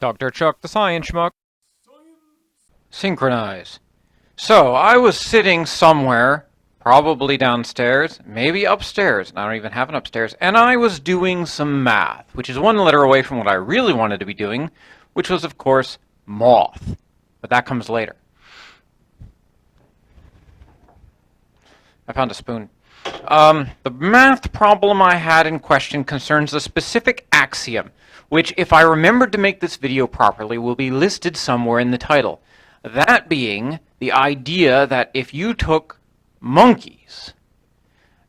Dr. Chuck the Science Schmuck. Synchronize. So, I was sitting somewhere, probably downstairs, maybe upstairs, and I don't even have an upstairs, and I was doing some math, which is one letter away from what I really wanted to be doing, which was, of course, moth. But that comes later. I found a spoon. The math problem I had in question concerns a specific axiom, which, if I remembered to make this video properly, will be listed somewhere in the title. That being the idea that if you took monkeys,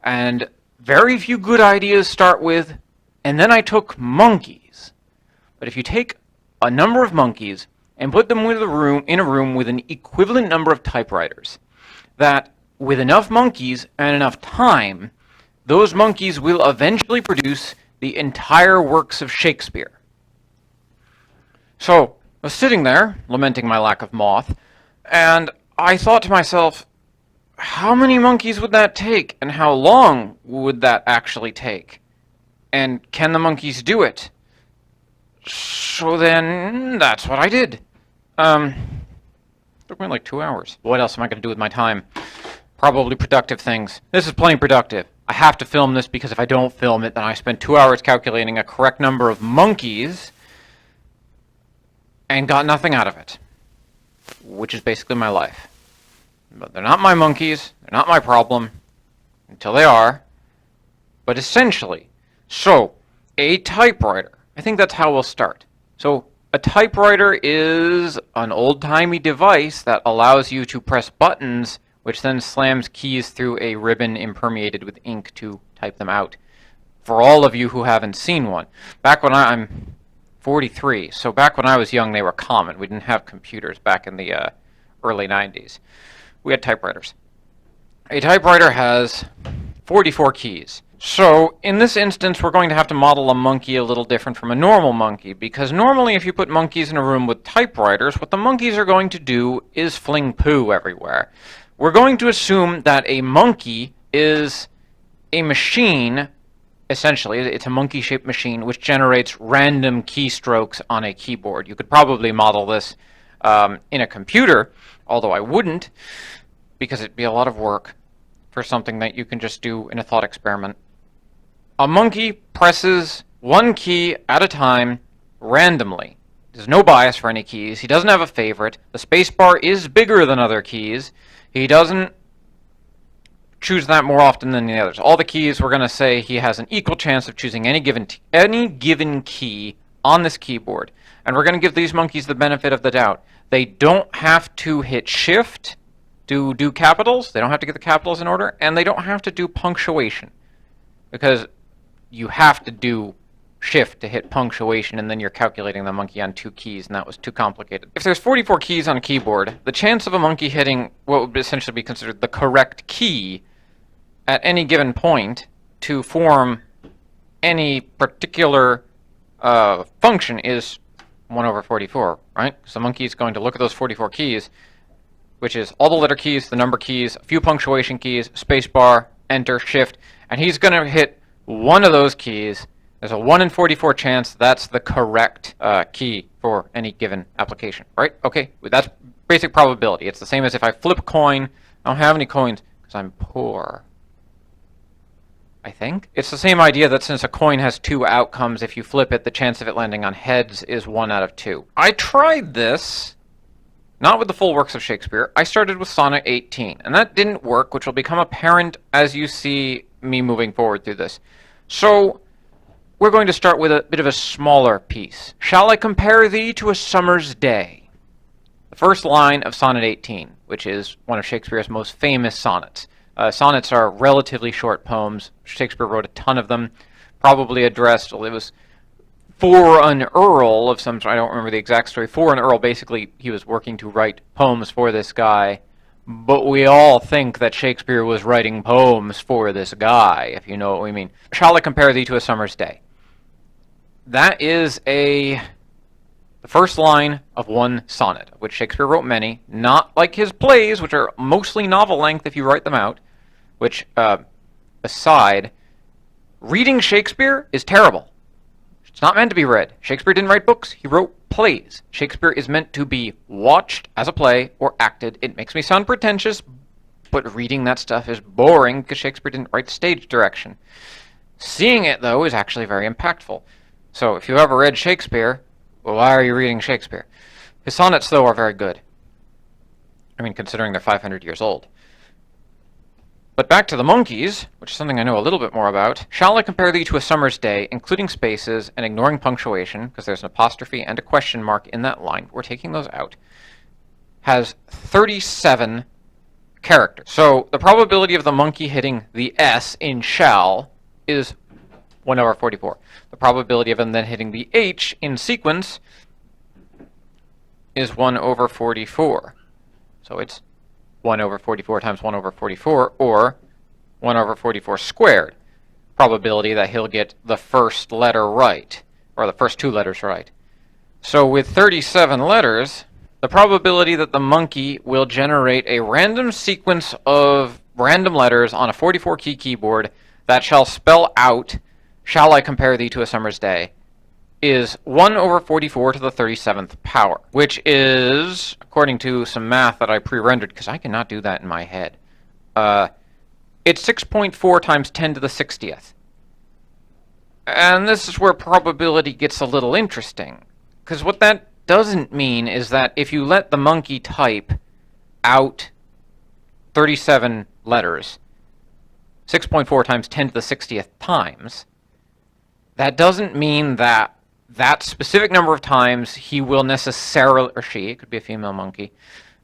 and very few good ideas start with, and then I took monkeys. But if you take a number of monkeys and put them in a room with an equivalent number of typewriters, that with enough monkeys and enough time, those monkeys will eventually produce the entire works of Shakespeare. So, I was sitting there, lamenting my lack of moth, and I thought to myself, how many monkeys would that take, and how long would that actually take? And can the monkeys do it? So then, that's what I did. Took me like 2 hours. What else am I going to do with my time? Probably productive things. This is plenty productive. I have to film this because if I don't film it, then I spend 2 hours calculating a correct number of monkeys and got nothing out of it, which is basically my life. But they're not my monkeys, they're not my problem, until they are. But essentially, so, a typewriter. I think that's how we'll start. So, a typewriter is an old-timey device that allows you to press buttons, which then slams keys through a ribbon impermeated with ink to type them out. For all of you who haven't seen one, back when I'm 43, so back when I was young, they were common. We didn't have computers back in the early 90s. We had typewriters. A typewriter has 44 keys. So, in this instance, we're going to have to model a monkey a little different from a normal monkey, because normally if you put monkeys in a room with typewriters, what the monkeys are going to do is fling poo everywhere. We're going to assume that a monkey is a machine. Essentially, it's a monkey-shaped machine which generates random keystrokes on a keyboard. You could probably model this in a computer, although I wouldn't, because it'd be a lot of work for something that you can just do in a thought experiment. A monkey presses one key at a time randomly. There's no bias for any keys. He doesn't have a favorite. The spacebar is bigger than other keys. He doesn't choose that more often than the others. All the keys, we're going to say he has an equal chance of choosing any given key on this keyboard. And we're going to give these monkeys the benefit of the doubt. They don't have to hit shift to do capitals. They don't have to get the capitals in order. And they don't have to do punctuation. Because you have to do shift to hit punctuation, and then you're calculating the monkey on 2 keys, and that was too complicated. If there's 44 keys on a keyboard, the chance of a monkey hitting what would essentially be considered the correct key at any given point to form any particular function is 1 over 44, right? So the monkey is going to look at those 44 keys, which is all the letter keys, the number keys, a few punctuation keys, spacebar, enter, shift, and he's going to hit one of those keys. There's a 1 in 44 chance that's the correct key for any given application, right? Okay, that's basic probability. It's the same as if I flip a coin. I don't have any coins because I'm poor, I think. It's the same idea that since a coin has 2 outcomes, if you flip it, the chance of it landing on heads is 1 out of 2. I tried this, not with the full works of Shakespeare. I started with Sonnet 18, and that didn't work, which will become apparent as you see me moving forward through this. So, we're going to start with a bit of a smaller piece. Shall I compare thee to a summer's day? The first line of Sonnet 18, which is one of Shakespeare's most famous sonnets. Sonnets are relatively short poems. Shakespeare wrote a ton of them, probably addressed, well, it was for an earl of some sort. I don't remember the exact story. For an earl, basically, he was working to write poems for this guy, but we all think that Shakespeare was writing poems for this guy, if you know what we mean. Shall I compare thee to a summer's day? That is the first line of one sonnet, of which Shakespeare wrote many, not like his plays, which are mostly novel length if you write them out, which, aside, reading Shakespeare is terrible. It's not meant to be read. Shakespeare didn't write books, he wrote plays. Shakespeare is meant to be watched as a play or acted. It makes me sound pretentious, but reading that stuff is boring because Shakespeare didn't write stage direction. Seeing it, though, is actually very impactful. So if you've ever read Shakespeare, well, why are you reading Shakespeare? His sonnets, though, are very good. I mean, considering they're 500 years old. But back to the monkeys, which is something I know a little bit more about. Shall I compare thee to a summer's day, including spaces and ignoring punctuation, because there's an apostrophe and a question mark in that line, we're taking those out, has 37 characters. So the probability of the monkey hitting the S in shall is 1 over 44. The probability of him then hitting the H in sequence is 1 over 44. So it's 1 over 44 times 1 over 44, or 1 over 44 squared. Probability that he'll get the first letter right, or the first two letters right. So with 37 letters, the probability that the monkey will generate a random sequence of random letters on a 44-key keyboard that shall spell out, shall I compare thee to a summer's day, is 1 over 44 to the 37th power, which is, according to some math that I pre-rendered, because I cannot do that in my head, it's 6.4 times 10 to the 60th. And this is where probability gets a little interesting, because what that doesn't mean is that if you let the monkey type out 37 letters, 6.4 times 10 to the 60th times, that doesn't mean that that specific number of times he will necessarily, or she, it could be a female monkey,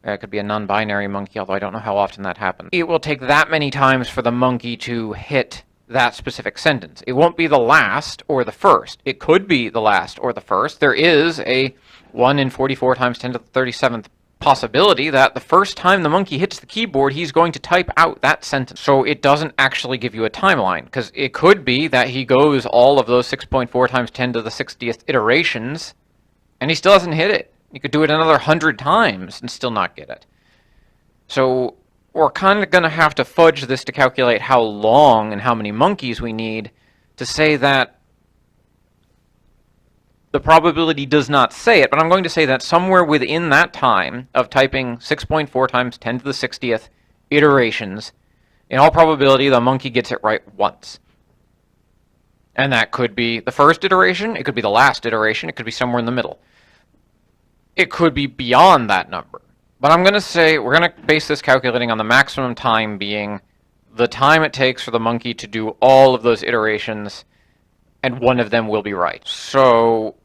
it could be a non-binary monkey, although I don't know how often that happens. It will take that many times for the monkey to hit that specific sentence. It won't be the last or the first. It could be the last or the first. There is a 1 in 44 times 10 to the 37th possibility that the first time the monkey hits the keyboard, he's going to type out that sentence. So it doesn't actually give you a timeline, because it could be that he goes all of those 6.4 times 10 to the 60th iterations, and he still hasn't hit it. You could do it another 100 times and still not get it. So we're kind of going to have to fudge this to calculate how long and how many monkeys we need to say that the probability does not say it, but I'm going to say that somewhere within that time of typing 6.4 times 10 to the 60th iterations, in all probability, the monkey gets it right once. And that could be the first iteration, it could be the last iteration, it could be somewhere in the middle. It could be beyond that number. But I'm going to say, we're going to base this calculating on the maximum time being the time it takes for the monkey to do all of those iterations, and one of them will be right. So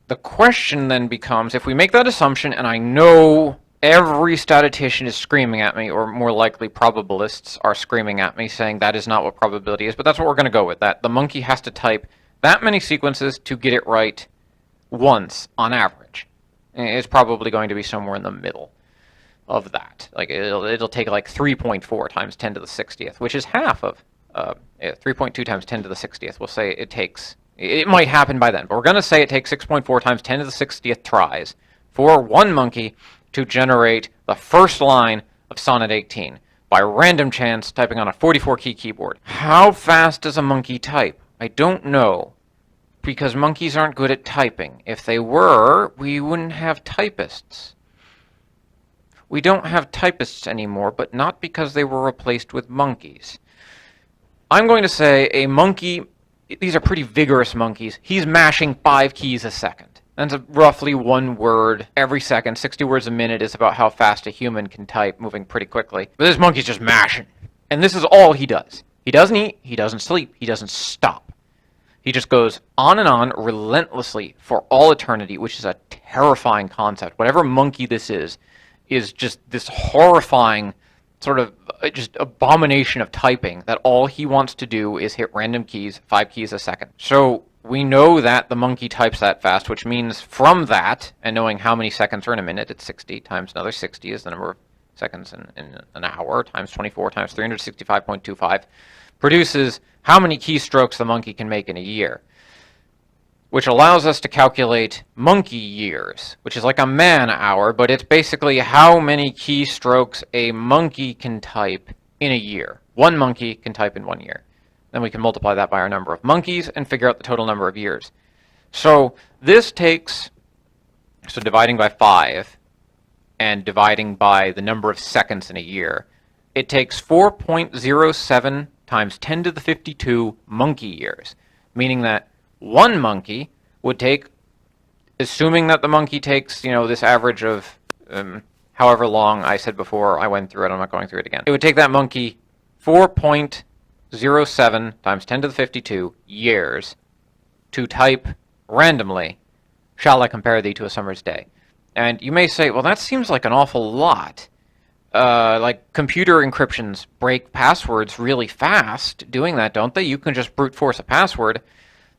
the question then becomes, if we make that assumption, and I know every statistician is screaming at me, or more likely probabilists are screaming at me, saying that is not what probability is, but that's what we're going to go with, that the monkey has to type that many sequences to get it right once, on average. It's probably going to be somewhere in the middle of that. Like it'll take like 3.4 times 10 to the 60th, which is half of 3.2 times 10 to the 60th. We'll say it takes, it might happen by then, but we're going to say it takes 6.4 times 10 to the 60th tries for one monkey to generate the first line of Sonnet 18 by random chance typing on a 44-key keyboard. How fast does a monkey type? I don't know, because monkeys aren't good at typing. If they were, we wouldn't have typists. We don't have typists anymore, but not because they were replaced with monkeys. I'm going to say a monkey, these are pretty vigorous monkeys, he's mashing 5 keys a second. That's roughly 1 word every second. 60 words a minute is about how fast a human can type, moving pretty quickly. But this monkey's just mashing. And this is all he does. He doesn't eat, he doesn't sleep, he doesn't stop. He just goes on and on relentlessly for all eternity, which is a terrifying concept. Whatever monkey this is just this horrifying sort of just abomination of typing that all he wants to do is hit random keys, 5 keys a second. So we know that the monkey types that fast, which means from that, and knowing how many seconds are in a minute, it's 60 times another 60 is the number of seconds in an hour, times 24 times 365.25, produces how many keystrokes the monkey can make in a year, which allows us to calculate monkey years, which is like a man hour, but it's basically how many keystrokes a monkey can type in a year. One monkey can type in 1 year. Then we can multiply that by our number of monkeys and figure out the total number of years. So this takes so dividing by 5 and dividing by the number of seconds in a year, it takes 4.07 times 10 to the 52 monkey years, meaning that one monkey would take, assuming that the monkey takes, this average of however long I said before, I went through it, I'm not going through it again. It would take that monkey 4.07 times 10 to the 52 years to type randomly, "Shall I compare thee to a summer's day?" And you may say, well, that seems like an awful lot. Like computer encryptions break passwords really fast doing that, don't they? You can just brute force a password.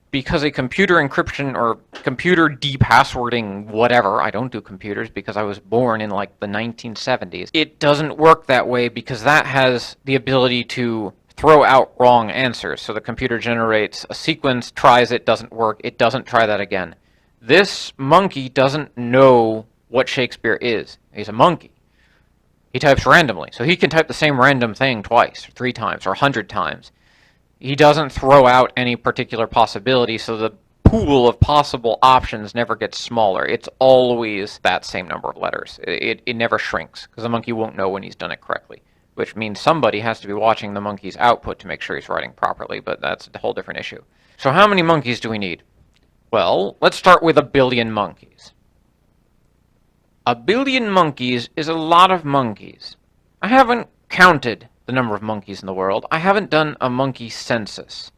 Because a computer encryption or computer depasswording whatever, I don't do computers because I was born in like the 1970s, it doesn't work that way because that has the ability to throw out wrong answers. So the computer generates a sequence, tries it, doesn't work, it doesn't try that again. This monkey doesn't know what Shakespeare is. He's a monkey. He types randomly, so he can type the same random thing twice, or 3 times, or 100 times. He doesn't throw out any particular possibility, so the pool of possible options never gets smaller. It's always that same number of letters. It never shrinks, because the monkey won't know when he's done it correctly, which means somebody has to be watching the monkey's output to make sure he's writing properly, but that's a whole different issue. So how many monkeys do we need? Well, let's start with 1 billion monkeys. 1 billion monkeys is a lot of monkeys. I haven't counted the number of monkeys in the world. I haven't done a monkey census.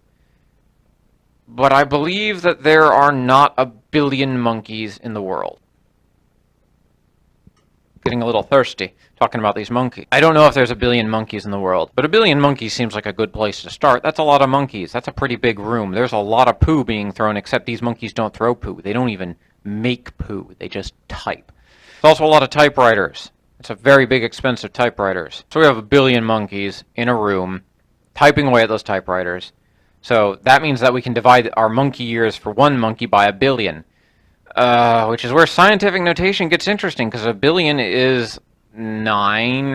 But I believe that there are not 1 billion monkeys in the world. Getting a little thirsty talking about these monkeys. I don't know if there's 1 billion monkeys in the world, but 1 billion monkeys seems like a good place to start. That's a lot of monkeys. That's a pretty big room. There's a lot of poo being thrown, except these monkeys don't throw poo. They don't even make poo. They just type. There's also a lot of typewriters. It's a very big, expensive typewriters. So we have 1 billion monkeys in a room typing away at those typewriters. So that means that we can divide our monkey years for one monkey by 1 billion. Which is where scientific notation gets interesting, because 1 billion is 9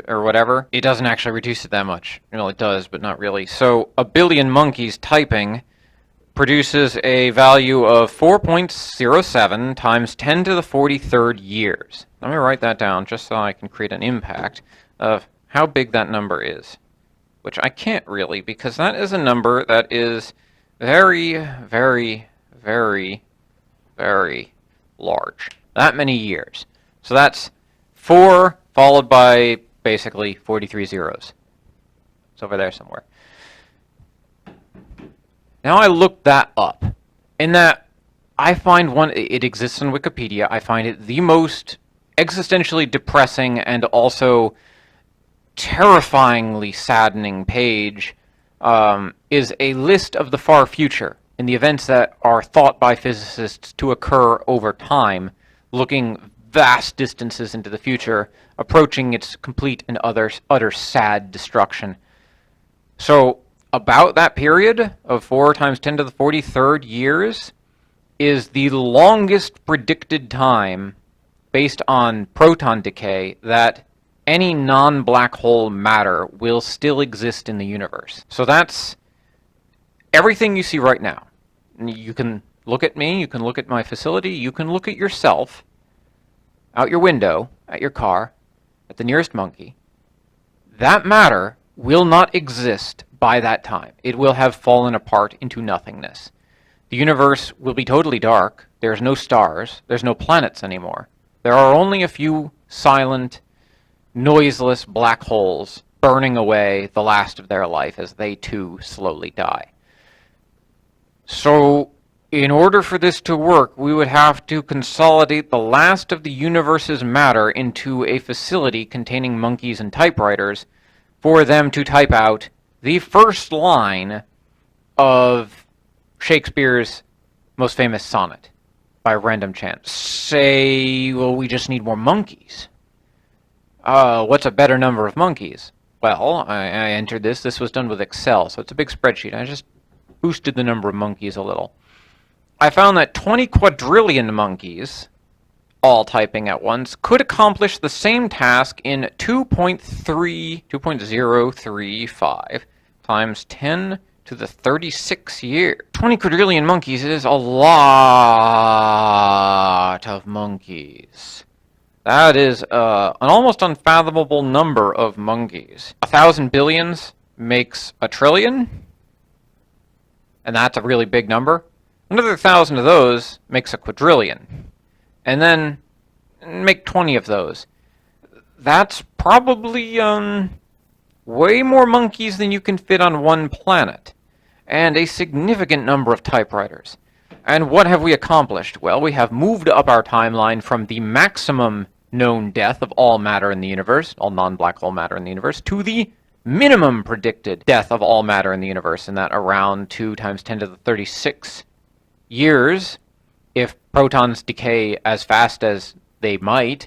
or whatever. It doesn't actually reduce it that much. Well, it does, but not really. So 1 billion monkeys typing produces a value of 4.07 times 10 to the 43rd years. Let me write that down just so I can create an impact of how big that number is. Which I can't really, because that is a number that is very, very, very, very large. That many years. So that's 4 followed by basically 43 zeros. It's over there somewhere. Now I looked that up, and that I find it exists on Wikipedia. I find it the most existentially depressing and also terrifyingly saddening page is a list of the far future in the events that are thought by physicists to occur over time, looking vast distances into the future, approaching its complete and utter sad destruction. So about that period of 4 times 10 to the 43rd years is the longest predicted time based on proton decay that any non-black hole matter will still exist in the universe. So that's everything you see right now. You can look at me, you can look at my facility, you can look at yourself, out your window, at your car, at the nearest monkey. That matter will not exist by that time. It will have fallen apart into nothingness. The universe will be totally dark. There's no stars. There's no planets anymore. There are only a few silent, noiseless black holes burning away the last of their life as they too slowly die. So, in order for this to work, we would have to consolidate the last of the universe's matter into a facility containing monkeys and typewriters for them to type out the first line of Shakespeare's most famous sonnet by random chance. Say, well, we just need more monkeys. What's a better number of monkeys? Well, I entered this. This was done with Excel, so it's a big spreadsheet. I just boosted the number of monkeys a little. I found that 20 quadrillion monkeys, all typing at once, could accomplish the same task in 2.035 times 10 to the 36 year. 20 quadrillion monkeys is a lot of monkeys. That is an almost unfathomable number of monkeys. 1,000 billions makes a trillion, and that's a really big number. Another 1,000 of those makes a quadrillion. And then make 20 of those. That's probably way more monkeys than you can fit on one planet, and a significant number of typewriters. And what have we accomplished? Well, we have moved up our timeline from the maximum known death of all matter in the universe, all non-black hole matter in the universe, to the minimum predicted death of all matter in the universe, and that around 2 times 10 to the 36 years, if protons decay as fast as they might,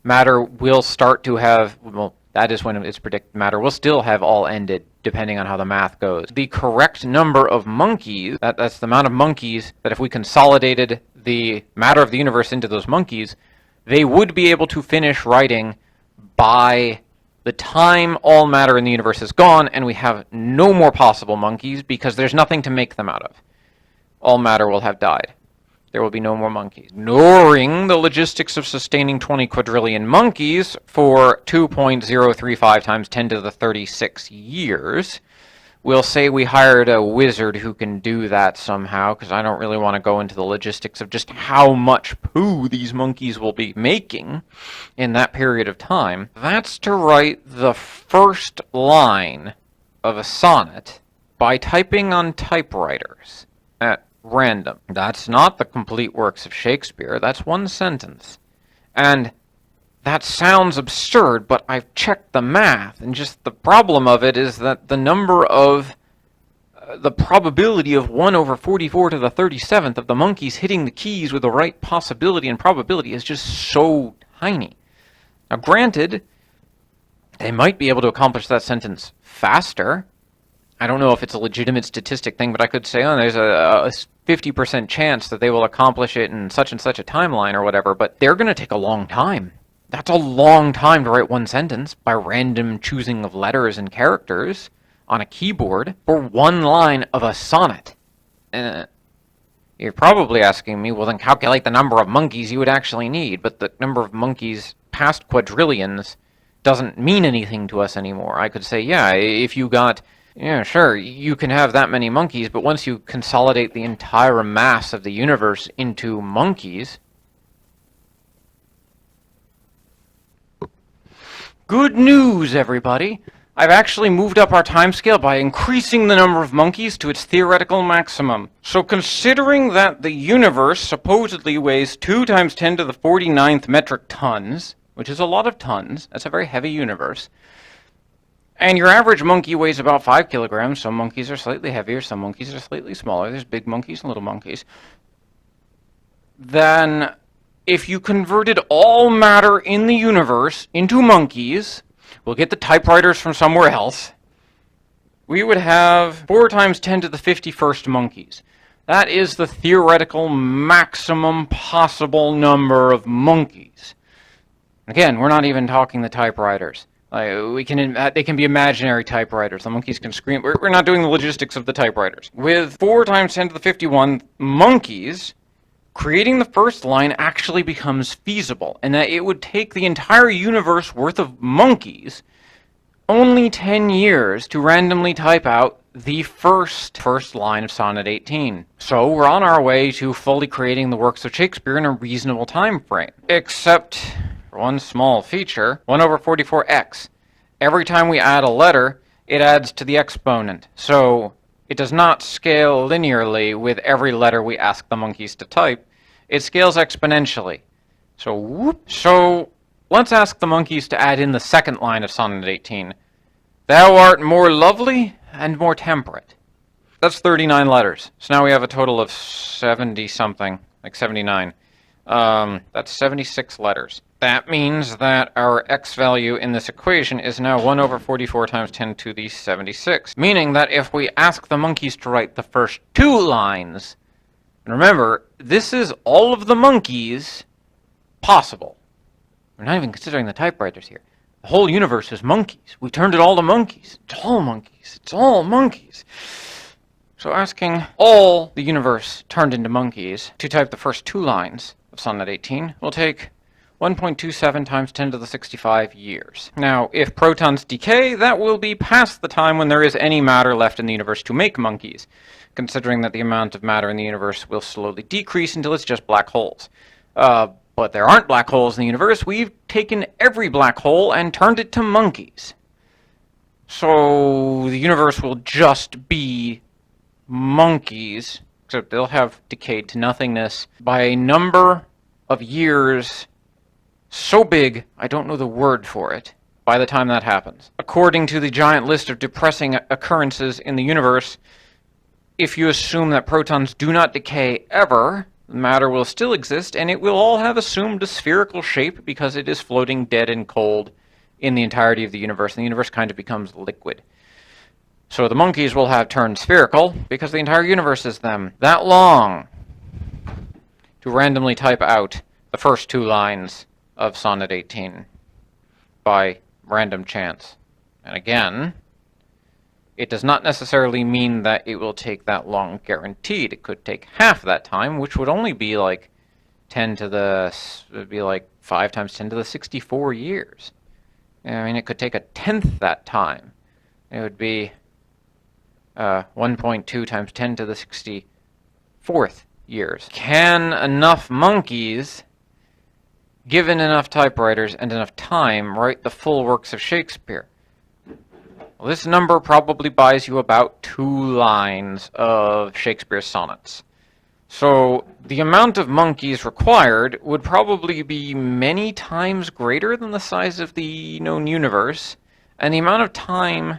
matter will start to have, well, that is when it's predicted matter will still have all ended, depending on how the math goes. The correct number of monkeys, that's the amount of monkeys that if we consolidated the matter of the universe into those monkeys, they would be able to finish writing by the time all matter in the universe is gone, and we have no more possible monkeys because there's nothing to make them out of. All matter will have died. There will be no more monkeys. Ignoring the logistics of sustaining 20 quadrillion monkeys for 2.035 times 10 to the 36 years, we'll say we hired a wizard who can do that somehow, because I don't really want to go into the logistics of just how much poo these monkeys will be making in that period of time. That's to write the first line of a sonnet by typing on typewriters at random. That's not the complete works of Shakespeare. That's one sentence. And that sounds absurd, but I've checked the math, and just the problem of it is that the number of the probability of 1 over 44 to the 37th of the monkeys hitting the keys with the right possibility and probability is just so tiny. Now granted, they might be able to accomplish that sentence faster. I don't know if it's a legitimate statistic thing, but I could say, oh, there's a 50% chance that they will accomplish it in such and such a timeline or whatever, but they're going to take a long time. That's a long time to write one sentence by random choosing of letters and characters on a keyboard for one line of a sonnet. You're probably asking me, well then calculate the number of monkeys you would actually need, but the number of monkeys past quadrillions doesn't mean anything to us anymore. I could say, yeah, if you got... Yeah, sure, you can have that many monkeys, but once you consolidate the entire mass of the universe into monkeys... Good news, everybody! I've actually moved up our timescale by increasing the number of monkeys to its theoretical maximum. So considering that the universe supposedly weighs 2 times 10 to the 49th metric tons, which is a lot of tons, that's a very heavy universe, and your average monkey weighs about 5 kilograms. Some monkeys are slightly heavier, some monkeys are slightly smaller. There's big monkeys and little monkeys. Then, if you converted all matter in the universe into monkeys, we'll get the typewriters from somewhere else, we would have 4 times 10 to the 51st monkeys. That is the theoretical maximum possible number of monkeys. Again, we're not even talking the typewriters. They can be imaginary typewriters. The monkeys can scream. We're not doing the logistics of the typewriters. With 4 times 10 to the 51 monkeys, creating the first line actually becomes feasible, and that it would take the entire universe worth of monkeys only 10 years to randomly type out the first line of Sonnet 18. So we're on our way to fully creating the works of Shakespeare in a reasonable time frame. Except... one small feature, 1 over 44x. Every time we add a letter, it adds to the exponent. So it does not scale linearly with every letter we ask the monkeys to type. It scales exponentially. So let's ask the monkeys to add in the second line of Sonnet 18. Thou art more lovely and more temperate. That's 39 letters. So now we have a total of 70-something, like 79. That's 76 letters. That means that our x value in this equation is now 1 over 44 times 10 to the 76. Meaning that if we ask the monkeys to write the first 2 lines, and remember, this is all of the monkeys possible. We're not even considering the typewriters here. The whole universe is monkeys. We've turned it all to monkeys. It's all monkeys. It's all monkeys. So asking all the universe turned into monkeys to type the first 2 lines of Sonnet 18 will take 1.27 times 10 to the 65 years. Now, if protons decay, that will be past the time when there is any matter left in the universe to make monkeys, considering that the amount of matter in the universe will slowly decrease until it's just black holes. But there aren't black holes in the universe. We've taken every black hole and turned it to monkeys. So the universe will just be monkeys, except they'll have decayed to nothingness by a number of years so big, I don't know the word for it, by the time that happens. According to the giant list of depressing occurrences in the universe, if you assume that protons do not decay ever, matter will still exist, and it will all have assumed a spherical shape because it is floating dead and cold in the entirety of the universe, and the universe kind of becomes liquid. So the monkeys will have turned spherical because the entire universe is them. That long to randomly type out the first 2 lines of Sonnet 18 by random chance. And again, it does not necessarily mean that it will take that long guaranteed. It could take half that time, which would only be like 10 to the, it would be like 5 times 10 to the 64 years. I mean, it could take a tenth that time. It would be 1.2 times 10 to the 64th years. Can enough monkeys, given enough typewriters and enough time, write the full works of Shakespeare? Well, this number probably buys you about 2 lines of Shakespeare's sonnets. So the amount of monkeys required would probably be many times greater than the size of the known universe, and the amount of time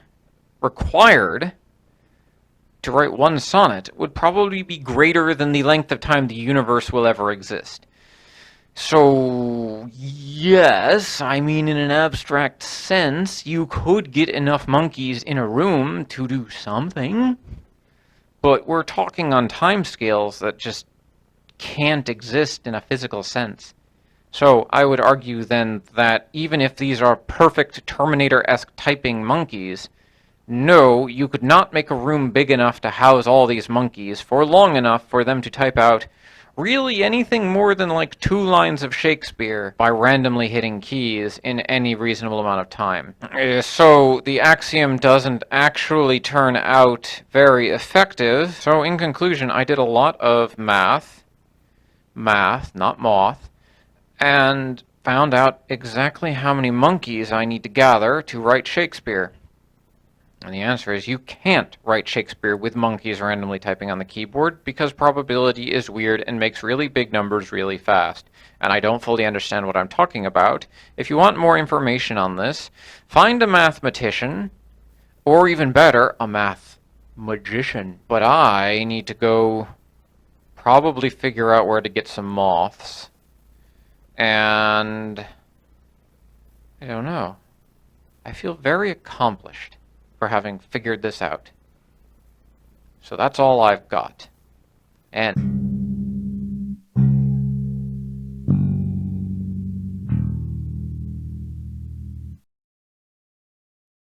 required to write 1 sonnet would probably be greater than the length of time the universe will ever exist. So, yes, I mean, in an abstract sense, you could get enough monkeys in a room to do something, but we're talking on timescales that just can't exist in a physical sense. So I would argue then that even if these are perfect Terminator-esque typing monkeys, no, you could not make a room big enough to house all these monkeys for long enough for them to type out really anything more than like 2 lines of Shakespeare by randomly hitting keys in any reasonable amount of time. So the axiom doesn't actually turn out very effective. So in conclusion, I did a lot of math, not moth, and found out exactly how many monkeys I need to gather to write Shakespeare. And the answer is you can't write Shakespeare with monkeys randomly typing on the keyboard because probability is weird and makes really big numbers really fast. And I don't fully understand what I'm talking about. If you want more information on this, find a mathematician, or even better, a math magician. But I need to go probably figure out where to get some moths. And I don't know. I feel very accomplished for having figured this out. So that's all I've got. And